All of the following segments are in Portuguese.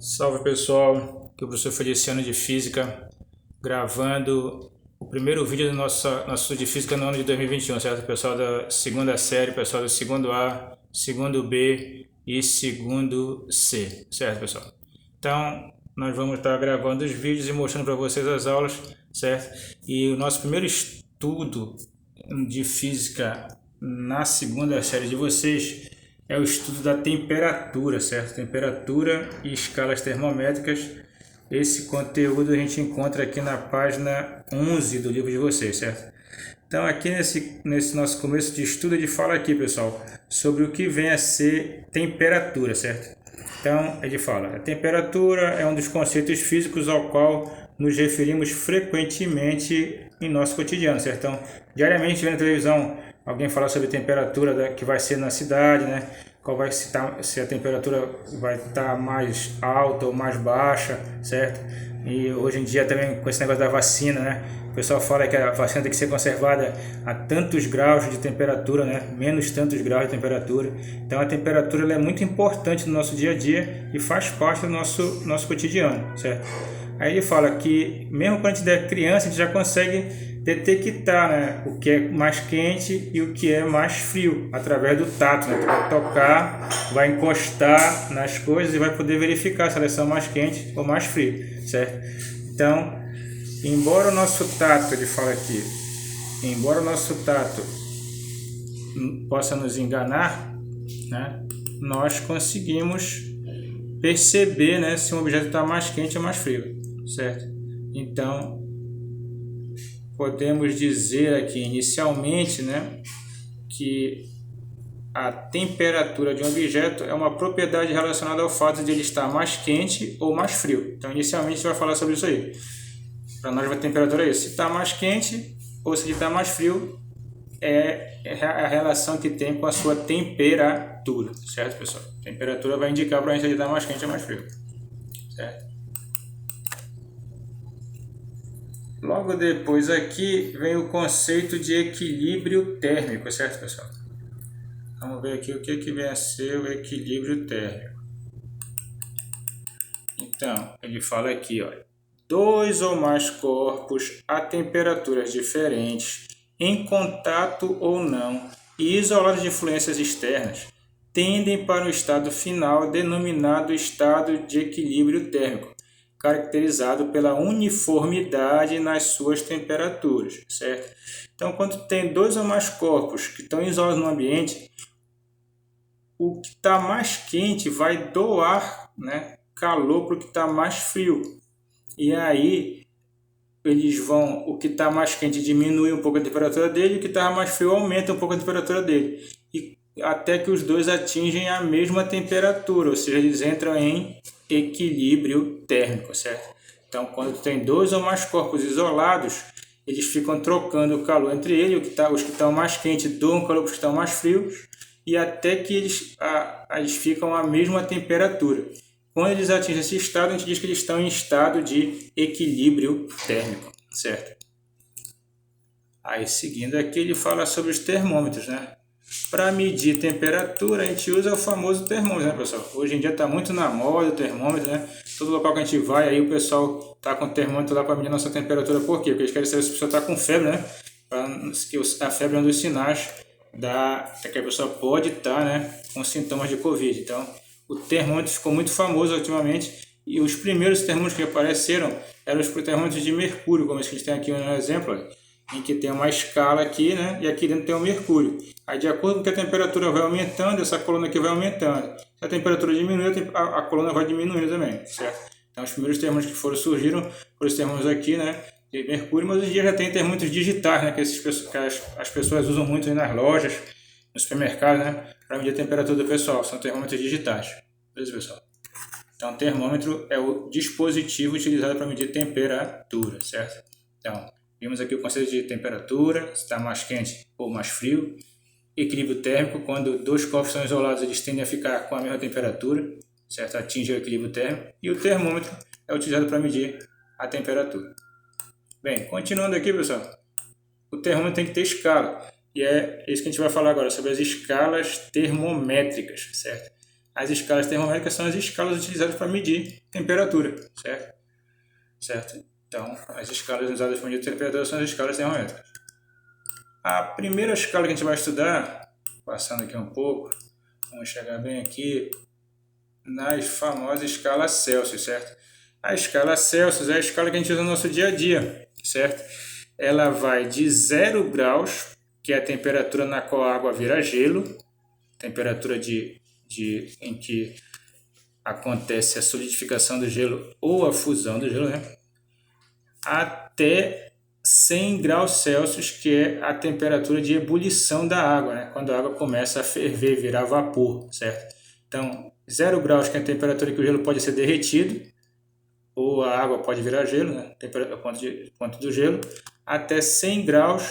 Salve pessoal, aqui é o professor Feliciano de Física, gravando o primeiro vídeo do nosso estudo de Física no ano de 2021, certo? Pessoal da segunda série, pessoal do segundo A, segundo B e segundo C, certo pessoal? Então, nós vamos estar gravando os vídeos e mostrando para vocês as aulas, certo? E o nosso primeiro estudo de Física na segunda série de vocês é o estudo da temperatura, certo? Temperatura e escalas termométricas. Esse conteúdo a gente encontra aqui na página 11 do livro de vocês, certo? Então aqui nesse nosso começo de estudo ele fala aqui, pessoal, sobre o que vem a ser temperatura, certo? Então ele fala, a temperatura é um dos conceitos físicos ao qual nos referimos frequentemente em nosso cotidiano, certo? Então, diariamente vendo na televisão alguém falar sobre a temperatura que vai ser na cidade, né? Qual vai se a temperatura vai estar mais alta ou mais baixa, certo? E hoje em dia também com esse negócio da vacina, né? O pessoal fala que a vacina tem que ser conservada a tantos graus de temperatura, né? Menos tantos graus de temperatura. Então a temperatura ela é muito importante no nosso dia a dia e faz parte do nosso cotidiano, certo? Aí ele fala que mesmo quando a gente é criança, a gente já consegue detectar, né, o que é mais quente e o que é mais frio através do tato, né? Tu vai tocar, vai encostar nas coisas e vai poder verificar se elas são mais quentes ou mais frias, certo? Então, embora o nosso tato, ele fala aqui, embora o nosso tato possa nos enganar, né, nós conseguimos perceber, né, se um objeto está mais quente ou mais frio, certo? Então, podemos dizer aqui inicialmente, né, que a temperatura de um objeto é uma propriedade relacionada ao fato de ele estar mais quente ou mais frio. Então, inicialmente, a gente vai falar sobre isso aí. Para nós, a temperatura é isso. Se está mais quente ou se está mais frio, é a relação que tem com a sua temperatura, certo, pessoal? A temperatura vai indicar para a gente se ele está mais quente ou mais frio, certo? Logo depois aqui vem o conceito de equilíbrio térmico, certo, pessoal? Vamos ver aqui o que vem a ser o equilíbrio térmico. Então, ele fala aqui, ó, dois ou mais corpos a temperaturas diferentes, em contato ou não, e isolados de influências externas, tendem para um estado final denominado estado de equilíbrio térmico, caracterizado pela uniformidade nas suas temperaturas, certo? Então, quando tem dois ou mais corpos que estão isolados no ambiente, o que está mais quente vai doar, né, calor para o que está mais frio. E aí, o que está mais quente diminui um pouco a temperatura dele, e o que está mais frio aumenta um pouco a temperatura dele. E até que os dois atingem a mesma temperatura, ou seja, eles entram em equilíbrio térmico, certo? Então, quando tem dois ou mais corpos isolados, eles ficam trocando o calor entre eles, os que estão mais quentes doam calor para os que estão mais frios, e até que eles ficam à mesma temperatura. Quando eles atingem esse estado, a gente diz que eles estão em estado de equilíbrio térmico, certo? Aí, seguindo aqui, ele fala sobre os termômetros, né? Para medir temperatura, a gente usa o famoso termômetro, né, pessoal? Hoje em dia está muito na moda o termômetro, né? Todo local que a gente vai, aí o pessoal está com o termômetro lá para medir a nossa temperatura. Por quê? Porque eles querem saber se a pessoa está com febre, né? A febre é um dos sinais que a pessoa pode estar, né, com sintomas de Covid. Então, o termômetro ficou muito famoso ultimamente e os primeiros termômetros que apareceram eram os termômetros de mercúrio, como esse que a gente tem aqui no exemplo, em que tem uma escala aqui, né, e aqui dentro tem o mercúrio. Aí, de acordo com que a temperatura vai aumentando, essa coluna aqui vai aumentando. Se a temperatura diminui, a coluna vai diminuindo também, certo? Então, os primeiros termômetros que surgiram foram os termômetros aqui, né, de mercúrio, mas hoje em dia já tem termômetros digitais, né, que as pessoas usam muito aí nas lojas, no supermercado, né, para medir a temperatura do pessoal. São termômetros digitais. Beleza, pessoal? Então, termômetro é o dispositivo utilizado para medir temperatura, certo? Então, vimos aqui o conceito de temperatura, se está mais quente ou mais frio. Equilíbrio térmico, quando dois corpos são isolados, eles tendem a ficar com a mesma temperatura, certo? Atinge o equilíbrio térmico. E o termômetro é utilizado para medir a temperatura. Bem, continuando aqui, pessoal, o termômetro tem que ter escala. E é isso que a gente vai falar agora, sobre as escalas termométricas, certo? as escalas termométricas são as escalas utilizadas para medir temperatura, certo? Certo? Então, as escalas usadas para medir temperatura são as escalas termométricas. A primeira escala que a gente vai estudar, passando aqui um pouco, vamos chegar bem aqui, nas famosas escalas Celsius, certo? A escala Celsius é a escala que a gente usa no nosso dia a dia, certo? Ela vai de 0 graus, que é a temperatura na qual a água vira gelo, temperatura em que acontece a solidificação do gelo ou a fusão do gelo, né? Até 100 graus Celsius, que é a temperatura de ebulição da água, né? Quando a água começa a ferver, virar vapor, certo? Então, 0 graus, que é a temperatura que o gelo pode ser derretido, ou a água pode virar gelo, né? Ponto do gelo, até 100 graus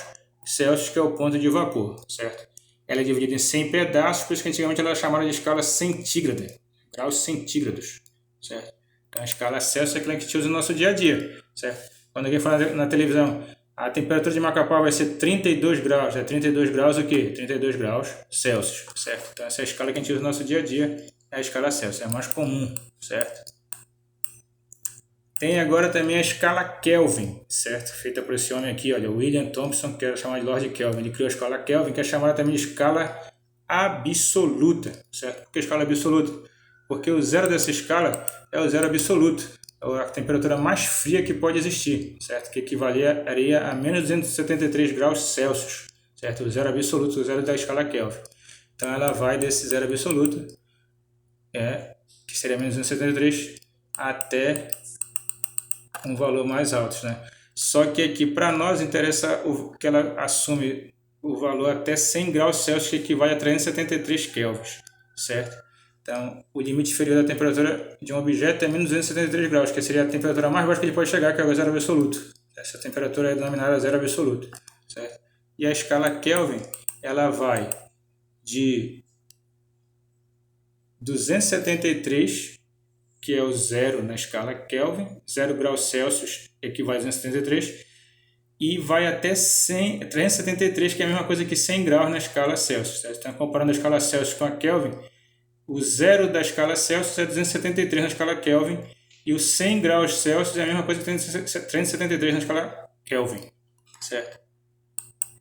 Celsius, que é o ponto de vapor, certo? Ela é dividida em 100 pedaços, por isso que antigamente ela era chamada de escala centígrada, graus centígrados, certo? Então, a escala Celsius é aquela que a gente usa no nosso dia a dia, certo? Quando alguém fala na televisão, a temperatura de Macapá vai ser 32 graus, é 32 graus o quê? 32 graus Celsius, certo? Então, essa é a escala que a gente usa no nosso dia a dia, é a escala Celsius, é a mais comum, certo? Tem agora também a escala Kelvin, certo? Feita por esse homem aqui, olha, William Thomson, que era chamado de Lord Kelvin. Ele criou a escala Kelvin, que é chamada também de escala absoluta, certo? Por que escala absoluta? Porque o zero dessa escala é o zero absoluto, é a temperatura mais fria que pode existir, certo? Que equivaleria a menos 273 graus Celsius, certo? O zero absoluto, o zero da escala Kelvin. Então ela vai desse zero absoluto, que seria menos 273, até um valor mais alto, né? Só que aqui para nós interessa que ela assume o valor até 100 graus Celsius, que equivale a 373 kelvins, certo? Então, o limite inferior da temperatura de um objeto é menos 273 graus, que seria a temperatura mais baixa que ele pode chegar, que é o zero absoluto. Essa temperatura é denominada zero absoluto, certo? E a escala Kelvin, ela vai de 273, que é o zero na escala Kelvin, 0 graus Celsius equivale a 273, e vai até 373, que é a mesma coisa que 100 graus na escala Celsius. Certo? Então, comparando a escala Celsius com a Kelvin, o zero da escala Celsius é 273 na escala Kelvin, e os 100 graus Celsius é a mesma coisa que 373 na escala Kelvin. Certo?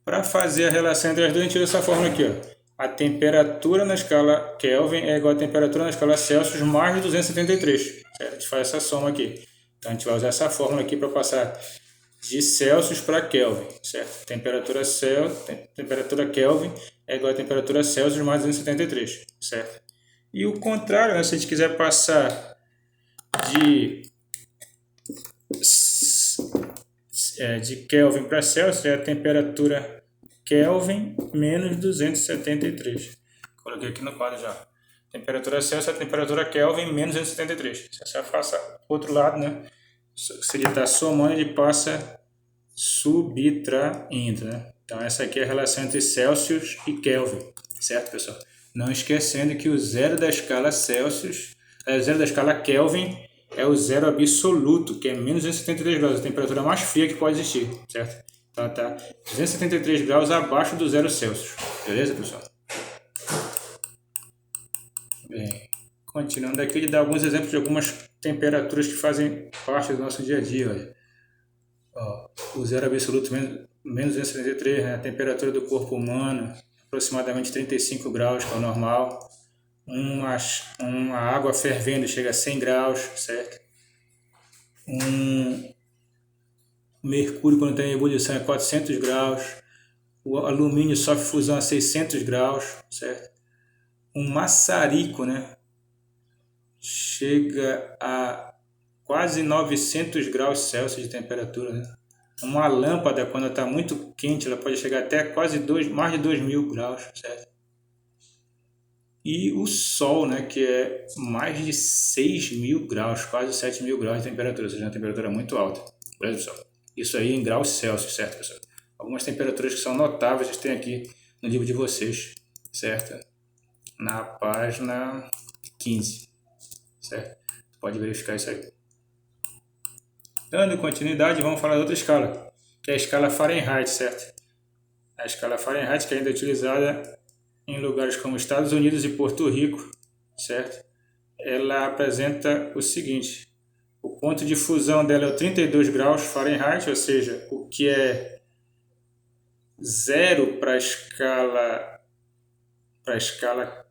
Para fazer a relação entre as duas, a gente usa essa fórmula aqui, ó. A temperatura na escala Kelvin é igual à temperatura na escala Celsius mais 273. Certo? A gente faz essa soma aqui. Então, a gente vai usar essa fórmula aqui para passar de Celsius para Kelvin. Certo? Temperatura Kelvin é igual à temperatura Celsius mais 273. Certo? E o contrário, né? Se a gente quiser passar de Kelvin para Celsius, é a temperatura Kelvin menos 273. Coloquei aqui no quadro já. Temperatura Celsius é a temperatura Kelvin menos 273. Se você passa para o outro lado, né? Se ele está somando, ele passa subtraindo, né? Então, essa aqui é a relação entre Celsius e Kelvin. Certo, pessoal? Não esquecendo que o zero da escala Celsius, o zero da escala Kelvin é o zero absoluto, que é menos 273 graus, a temperatura mais fria que pode existir, certo? Então tá 273 graus abaixo do zero Celsius. Beleza, pessoal? Bem, continuando aqui, ele dá alguns exemplos de algumas temperaturas que fazem parte do nosso dia a dia. Olha. Ó, o zero absoluto menos 273, né? A temperatura do corpo humano, aproximadamente 35 graus, que é o normal. Uma água fervendo chega a 100 graus, certo? Mercúrio, quando está em ebulição, é 400 graus. O alumínio sofre fusão a 600 graus, certo? Um maçarico, né? Chega a quase 900 graus Celsius de temperatura, né? Uma lâmpada, quando está muito quente, ela pode chegar até mais de 2.000 graus, certo? E o Sol, né, que é mais de 6.000 graus, quase 7.000 graus de temperatura, ou seja, uma temperatura muito alta. Beleza, pessoal? Isso aí em graus Celsius, certo, pessoal? Algumas temperaturas que são notáveis, vocês têm aqui no livro de vocês, certo? Na página 15, certo? Pode verificar isso aí. Dando continuidade, vamos falar de outra escala, que é a escala Fahrenheit, certo? A escala Fahrenheit, que ainda é utilizada em lugares como Estados Unidos e Porto Rico, certo? Ela apresenta o seguinte: o ponto de fusão dela é o 32 graus Fahrenheit, ou seja, o que é zero para a escala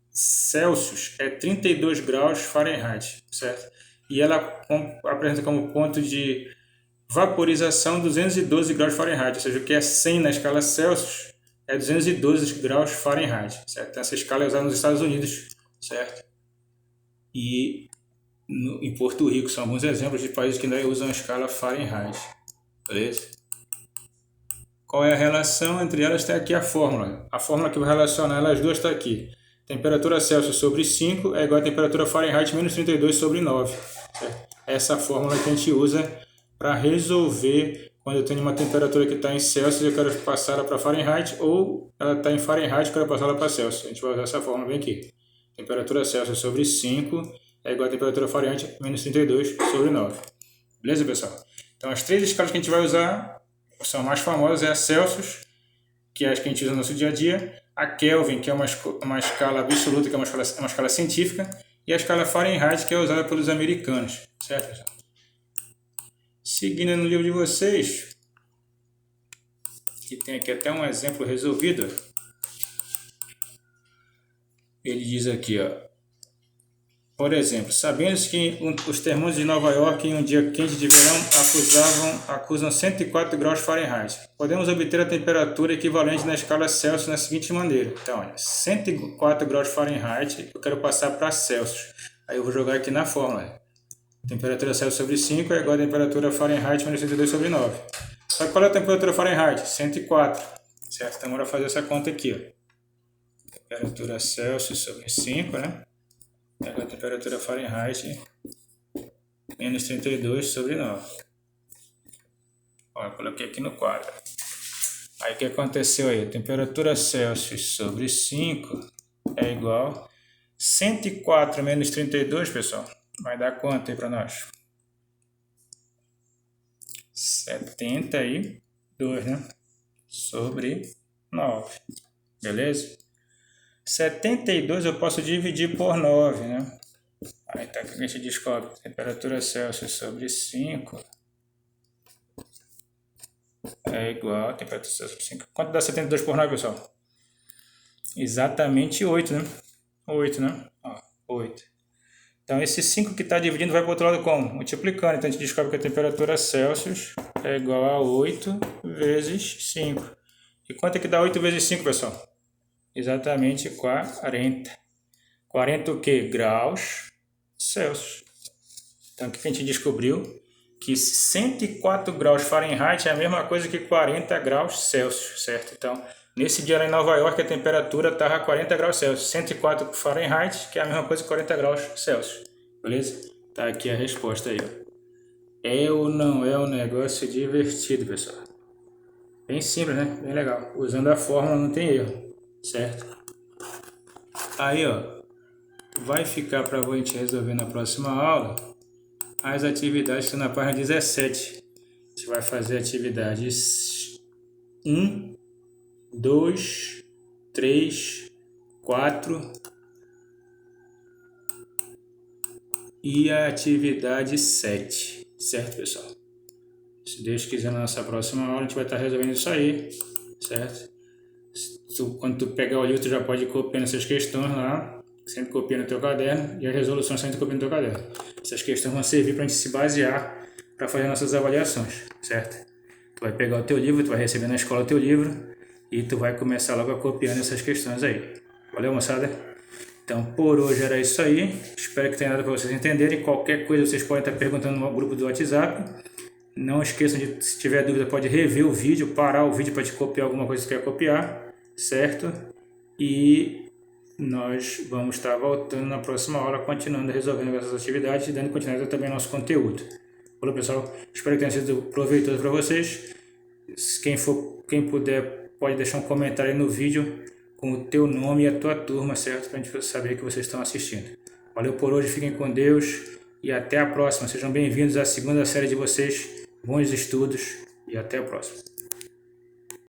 Celsius é 32 graus Fahrenheit, certo? E ela apresenta como ponto de vaporização 212 graus Fahrenheit, ou seja, o que é 100 na escala Celsius é 212 graus Fahrenheit, certo? Então, essa escala é usada nos Estados Unidos, certo? E em Porto Rico são alguns exemplos de países que ainda usam a escala Fahrenheit, beleza? Qual é a relação entre elas? Está aqui a fórmula. A fórmula que vai relacionar elas duas está aqui. Temperatura Celsius sobre 5 é igual a temperatura Fahrenheit menos 32 sobre 9. Essa é a fórmula que a gente usa para resolver quando eu tenho uma temperatura que está em Celsius e eu quero passar ela para Fahrenheit, ou ela está em Fahrenheit e eu quero passar ela para Celsius. A gente vai usar essa fórmula bem aqui. Temperatura Celsius sobre 5 é igual a temperatura Fahrenheit menos 32 sobre 9. Beleza, pessoal? Então, as três escalas que a gente vai usar são mais famosas, é a Celsius, que é as que a gente usa no nosso dia a dia, a Kelvin, que é uma escala absoluta, que é uma escala científica, e a escala Fahrenheit, que é usada pelos americanos, certo, pessoal? Seguindo no livro de vocês, que tem aqui até um exemplo resolvido, ele diz aqui, ó, por exemplo, sabendo-se que os termômetros de Nova York em um dia quente de verão acusam 104 graus Fahrenheit. Podemos obter a temperatura equivalente na escala Celsius da seguinte maneira. Então, olha, 104 graus Fahrenheit, eu quero passar para Celsius. Aí eu vou jogar aqui na fórmula. Temperatura Celsius sobre 5 é igual a temperatura Fahrenheit menos 32 sobre 9. Só que qual é a temperatura Fahrenheit? 104. Certo? Então, bora fazer essa conta aqui. Ó. Temperatura Celsius sobre 5, né? Pega a temperatura Fahrenheit menos 32 sobre 9. Olha, coloquei aqui no quadro. Aí o que aconteceu aí? A temperatura Celsius sobre 5 é igual a 104 menos 32, pessoal. Vai dar quanto aí para nós? 72, né? Sobre 9. Beleza? 72 eu posso dividir por 9, né? Aí tá que a gente descobre. Temperatura Celsius sobre 5 é igual a temperatura Celsius sobre 5. Quanto dá 72 por 9, pessoal? Exatamente 8, né? 8, né? Ó, 8. Então, esse 5 que está dividindo vai para o outro lado como? Multiplicando. Então, a gente descobre que a temperatura Celsius é igual a 8 vezes 5. E quanto é que dá 8 vezes 5, pessoal? Exatamente 40. 40 o quê? Graus Celsius. Então, o que a gente descobriu? Que 104 graus Fahrenheit é a mesma coisa que 40 graus Celsius, certo? Então, nesse dia lá em Nova York, a temperatura estava 40 graus Celsius. 104 Fahrenheit, que é a mesma coisa que 40 graus Celsius. Beleza? Tá aqui a resposta aí, ó. É ou não é um negócio divertido, pessoal? Bem simples, né? Bem legal. Usando a fórmula não tem erro. Certo? Aí, ó, vai ficar para a gente resolver na próxima aula as atividades que estão na página 17. A gente vai fazer atividades 1, 2, 3, 4 e a atividade 7. Certo, pessoal? Se Deus quiser, na nossa próxima aula a gente vai estar resolvendo isso aí. Certo? Quando tu pegar o livro, tu já pode copiar essas questões lá, sempre copia no teu caderno, e as resoluções sempre copia no teu caderno. Essas questões vão servir para a gente se basear para fazer nossas avaliações, certo? Tu vai pegar o teu livro, tu vai receber na escola o teu livro, e tu vai começar logo a copiando essas questões aí. Valeu, moçada? Então, por hoje era isso aí. Espero que tenha dado para vocês entenderem. Qualquer coisa vocês podem estar perguntando no grupo do WhatsApp. Não esqueçam de, se tiver dúvida, pode rever o vídeo, parar o vídeo para te copiar alguma coisa que você quer copiar. Certo? E nós vamos estar voltando na próxima aula, continuando resolvendo essas atividades e dando continuidade também ao nosso conteúdo. Falou, pessoal? Espero que tenha sido proveitoso para vocês. Quem puder, pode deixar um comentário aí no vídeo com o teu nome e a tua turma, certo? Para a gente saber que vocês estão assistindo. Valeu por hoje, fiquem com Deus e até a próxima. Sejam bem-vindos à segunda série de vocês. Bons estudos e até a próxima.